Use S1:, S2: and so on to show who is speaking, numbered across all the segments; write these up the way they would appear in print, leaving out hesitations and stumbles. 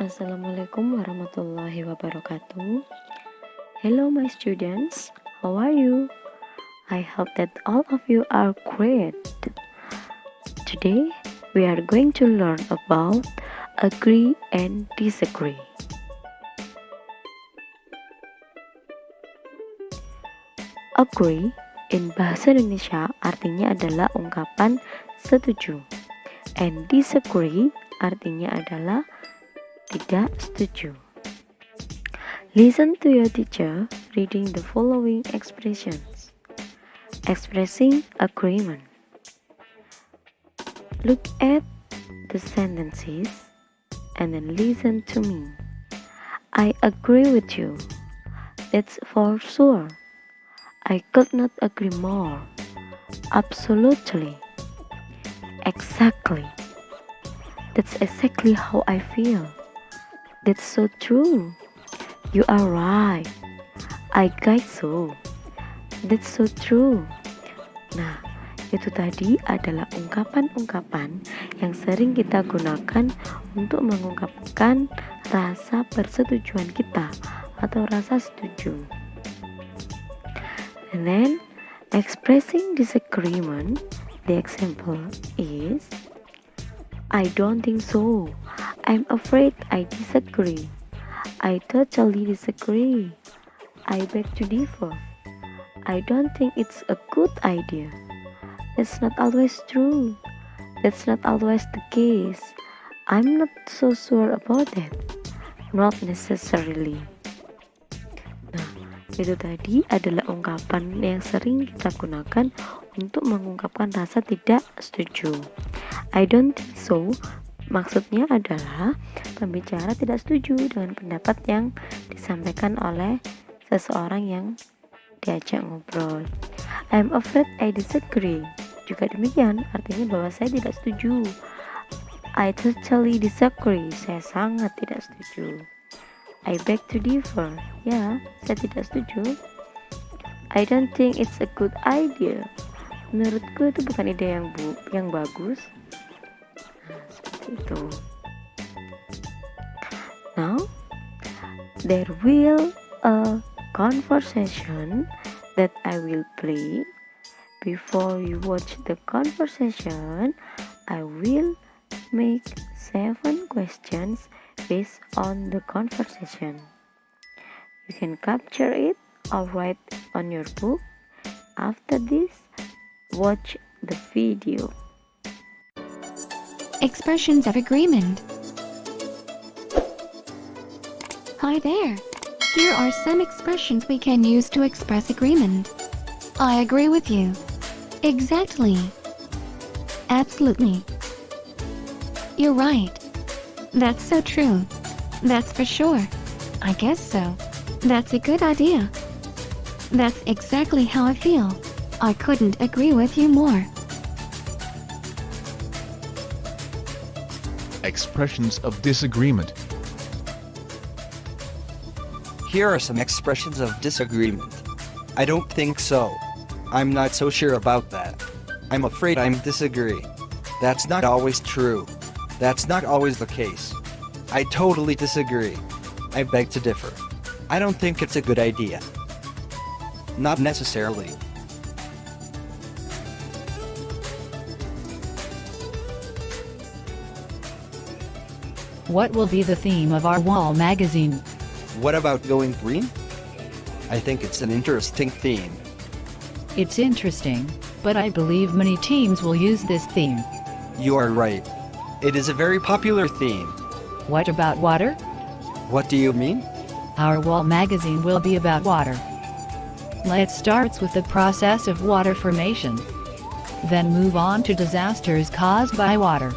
S1: Assalamualaikum warahmatullahi wabarakatuh. Hello, my students. How are you? I hope that all of you are great. Today, we are going to learn about agree and disagree. Agree in bahasa Indonesia artinya adalah ungkapan setuju. And disagree artinya adalah tidak setuju. Listen to your teacher reading the following expressions. Expressing agreement. Look at the sentences and then listen to me. I agree with you. That's for sure. I could not agree more. Absolutely. Exactly. That's exactly how I feel. That's so true. You are right. I guess so. That's so true. Nah, itu tadi adalah ungkapan-ungkapan yang sering kita gunakan untuk mengungkapkan rasa persetujuan kita atau rasa setuju. And then, expressing disagreement, the example is, I don't think so. I'm afraid I disagree. I totally disagree. I beg to differ. I don't think it's a good idea. That's not always true. That's not always the case. I'm not so sure about that. Not necessarily. Nah, itu tadi adalah ungkapan yang sering kita gunakan untuk mengungkapkan rasa tidak setuju. I don't think so. Maksudnya adalah pembicara tidak setuju dengan pendapat yang disampaikan oleh seseorang yang diajak ngobrol. I'm afraid I disagree. Juga demikian, artinya bahwa saya tidak setuju. I totally disagree. Saya sangat tidak setuju. I beg to differ. Ya, saya tidak setuju. I don't think it's a good idea. Menurutku itu bukan ide yang bagus. Seperti itu. Now, there will a conversation that I will play. Before you watch the conversation, I will make 7 questions based on the conversation. You can capture it or write on your book. After this, watch the video.
S2: Expressions of agreement. Hi there. Here are some expressions we can use to express agreement. I agree with you. Exactly. Absolutely. You're right. That's so true. That's for sure. I guess so. That's a good idea. That's exactly how I feel. I couldn't agree with you more.
S3: Expressions of disagreement.
S4: Here are some expressions of disagreement. I don't think so. I'm not so sure about that. I'm afraid I disagree. That's not always true. That's not always the case. I totally disagree. I beg to differ. I don't think it's a good idea. Not necessarily.
S5: What will be the theme of our wall magazine?
S4: What about going green? I think it's an interesting theme.
S5: It's interesting, but I believe many teams will use this theme.
S4: You are right. It is a very popular theme.
S5: What about water?
S4: What do you mean?
S5: Our wall magazine will be about water. Let's start with the process of water formation. Then move on to disasters caused by water.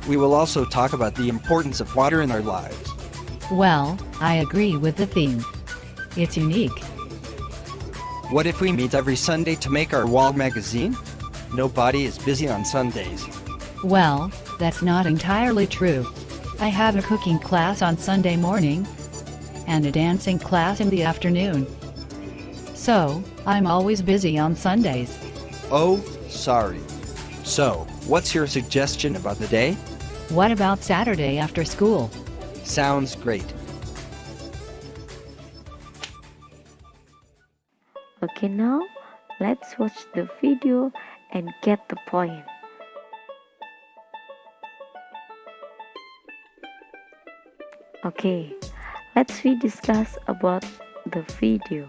S4: We will also talk about the importance of water in our lives.
S5: Well, I agree with the theme. It's unique.
S4: What if we meet every Sunday to make our wall magazine? Nobody is busy on Sundays.
S5: Well, that's not entirely true. I have a cooking class on Sunday morning and a dancing class in the afternoon. So, I'm always busy on Sundays.
S4: Oh, sorry. So, what's your suggestion about the day?
S5: What about Saturday after school?
S4: Sounds great.
S1: Okay, now let's watch the video and get the point. Okay, let's discuss about the video.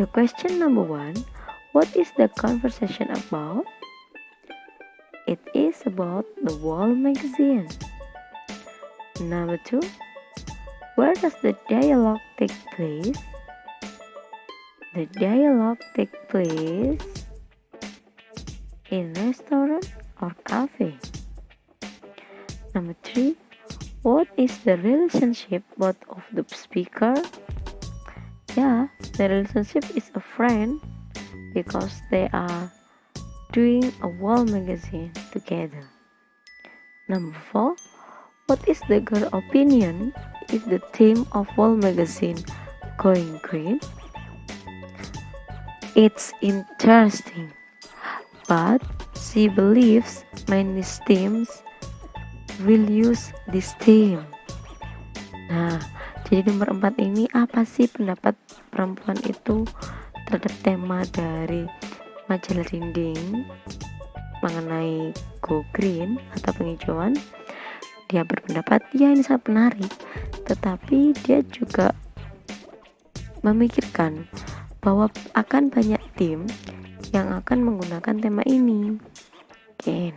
S1: The question number 1, what is the conversation about? It is about the wall magazine. Number 2, where does the dialogue take place? The dialogue take place in restaurant or cafe. Number 3, what is the relationship both of the speaker? Yeah, the relationship is a friend because they are doing a wall magazine together. Number 4, what is the girl opinion? Is the theme of wall magazine going green? It's interesting, but she believes many teams will use this theme. Nah, jadi nomor 4 ini apa sih pendapat perempuan itu terhadap tema dari majalah dinding mengenai go green atau penghijauan? Dia berpendapat, ya ini sangat menarik, tetapi dia juga memikirkan bahwa akan banyak tim yang akan menggunakan tema ini. Okay.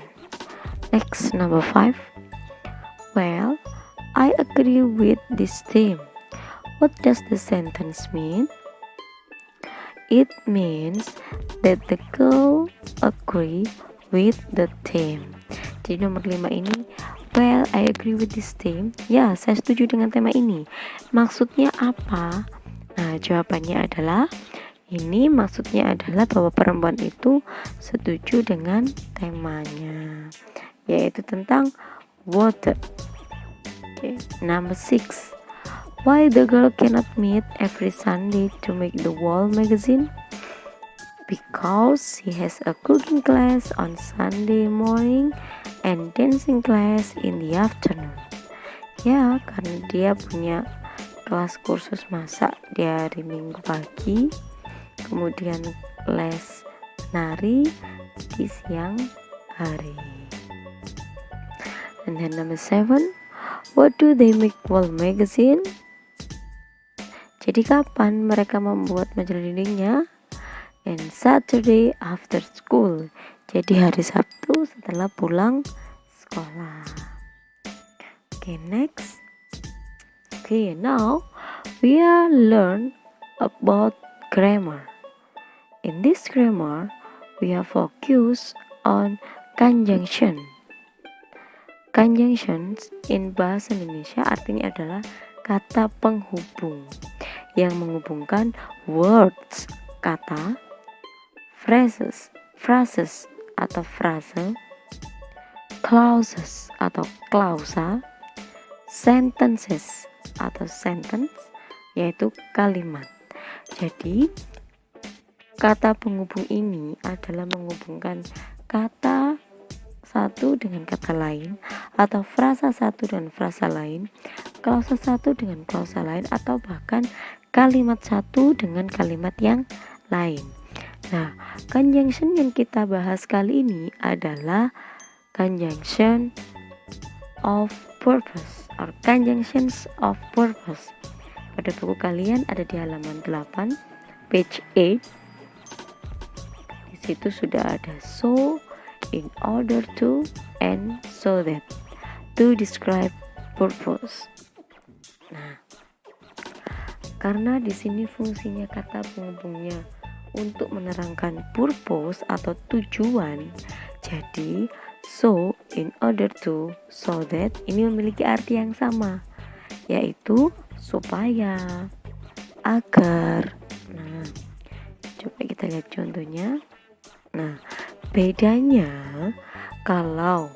S1: Next, number 5. Well, I agree with this theme. What does the sentence mean? It means that the girl agree with the theme. Jadi nomor 5 ini, well, I agree with this theme. Ya, saya setuju dengan tema ini. Maksudnya apa? Nah, jawabannya adalah ini maksudnya adalah bahwa perempuan itu setuju dengan temanya, yaitu tentang water. Okay. Number 6. Why the girl cannot meet every Sunday to make the wall magazine? Because she has a cooking class on Sunday morning and dancing class in the afternoon. Ya, karena dia punya kelas kursus masak di hari Minggu pagi, kemudian les nari di siang hari. And then number 7, what do they make wall magazine? Jadi kapan mereka membuat majalah dindingnya? And Saturday after school. Jadi hari Sabtu setelah pulang sekolah. Okay, next. Okay, now we are learn about grammar. In this grammar, we are focused on conjunction. Conjunctions in bahasa Indonesia artinya adalah kata penghubung yang menghubungkan words, kata, phrases atau frase, clauses atau klausa, sentences atau sentence, yaitu kalimat. Jadi, kata penghubung ini adalah menghubungkan kata satu dengan kata lain, atau frasa satu dengan frasa lain, klausa satu dengan klausa lain, atau bahkan kalimat satu dengan kalimat yang lain. Nah, conjunction yang kita bahas kali ini adalah conjunction of purpose or conjunctions of purpose. Pada buku kalian ada di halaman 8, page 8. Di situ sudah ada so, in order to, and so that, to describe purpose. Nah, karena di sini fungsinya kata penghubungnya untuk menerangkan purpose atau tujuan, jadi so, in order to, so that ini memiliki arti yang sama, yaitu supaya, agar. Nah, coba kita lihat contohnya. Nah, bedanya kalau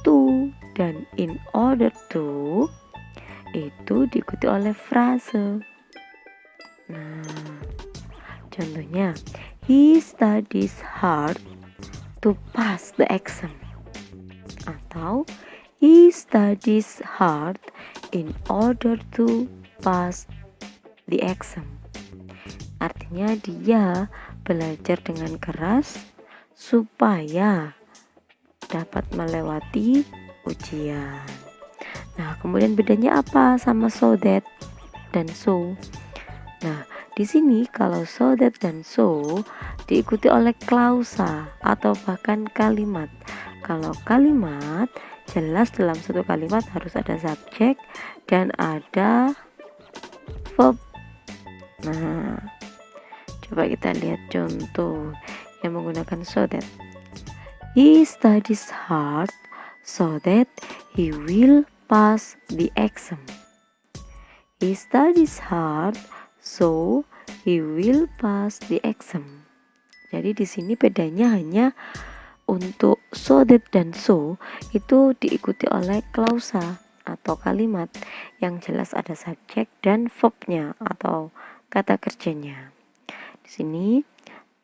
S1: to dan in order to itu diikuti oleh frase. Nah, contohnya, he studies hard to pass the exam. Atau He studies hard in order to pass the exam. Artinya dia belajar dengan keras supaya dapat melewati ujian. Nah, kemudian bedanya apa sama so that dan so? Nah, di sini kalau so that dan so diikuti oleh klausa atau bahkan kalimat. Kalau kalimat jelas dalam satu kalimat harus ada subjek dan ada verb. Nah, coba kita lihat contoh yang menggunakan so that. He studies hard so that he will pass the exam. He studies hard so he will pass the exam. Jadi di sini bedanya hanya untuk so that dan so itu diikuti oleh klausa atau kalimat yang jelas ada subjek dan verbnya atau kata kerjanya. Di sini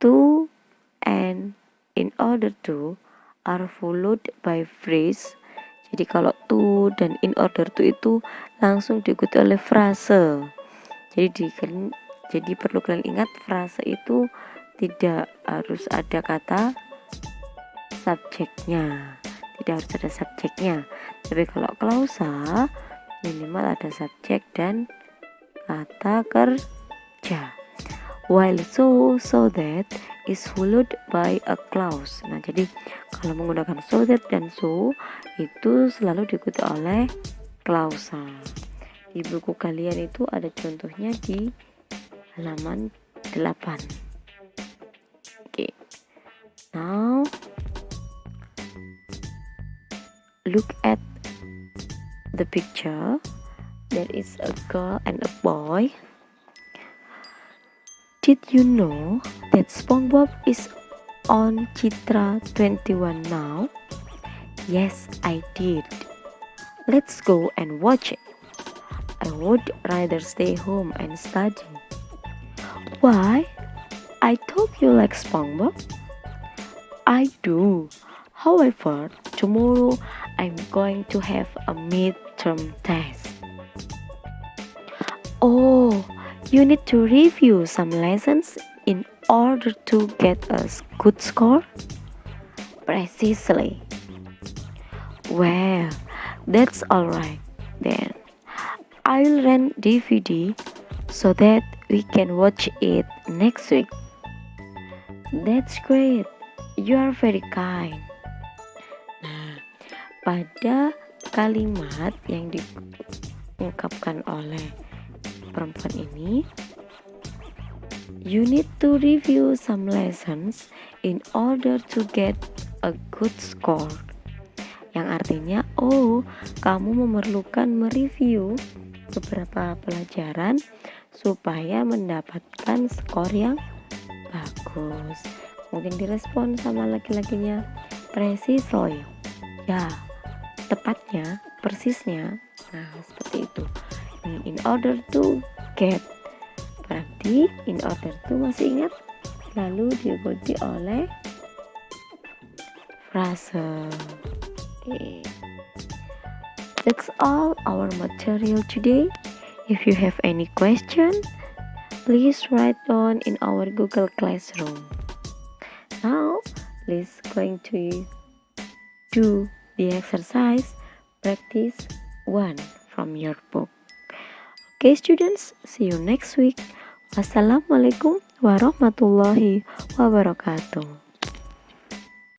S1: to and in order to are followed by phrase. Jadi kalau to dan in order to itu langsung diikuti oleh frase. Jadi perlu kalian ingat frase itu tidak harus ada kata subjeknya. Tidak harus ada subjeknya. Tapi kalau klausa minimal ada subjek dan kata kerja. While so that is followed by a clause. Nah, jadi kalau menggunakan so that dan so itu selalu diikuti oleh klausa. Di buku kalian itu ada contohnya di halaman 8. Okay. Now look at the picture. There is a girl and a boy. Did you know that SpongeBob is on Citra 21 now? Yes, I did. Let's go and watch it. I would rather stay home and study. Why? I thought you like SpongeBob. I do. However, tomorrow I'm going to have a midterm test. Oh, you need to review some lessons in order to get a good score? Precisely. Well, that's alright then. I'll rent DVD so that we can watch it next week. That's great. You are very kind. Nah, pada kalimat yang diungkapkan oleh perempuan ini, you need to review some lessons in order to get a good score. Yang artinya, oh, kamu memerlukan mereview beberapa pelajaran supaya mendapatkan skor yang bagus. Mungkin direspon sama laki-lakinya, precisely. Ya, tepatnya, persisnya. Nah, seperti itu. In order to get. Berarti in order to masih ingat? Lalu diikuti oleh frase. Okay. That's all our material today. If you have any question, please write down in our Google Classroom. Now, let's going to do the exercise practice 1 from your book. Okay, students, see you next week. Wassalamualaikum warahmatullahi wabarakatuh.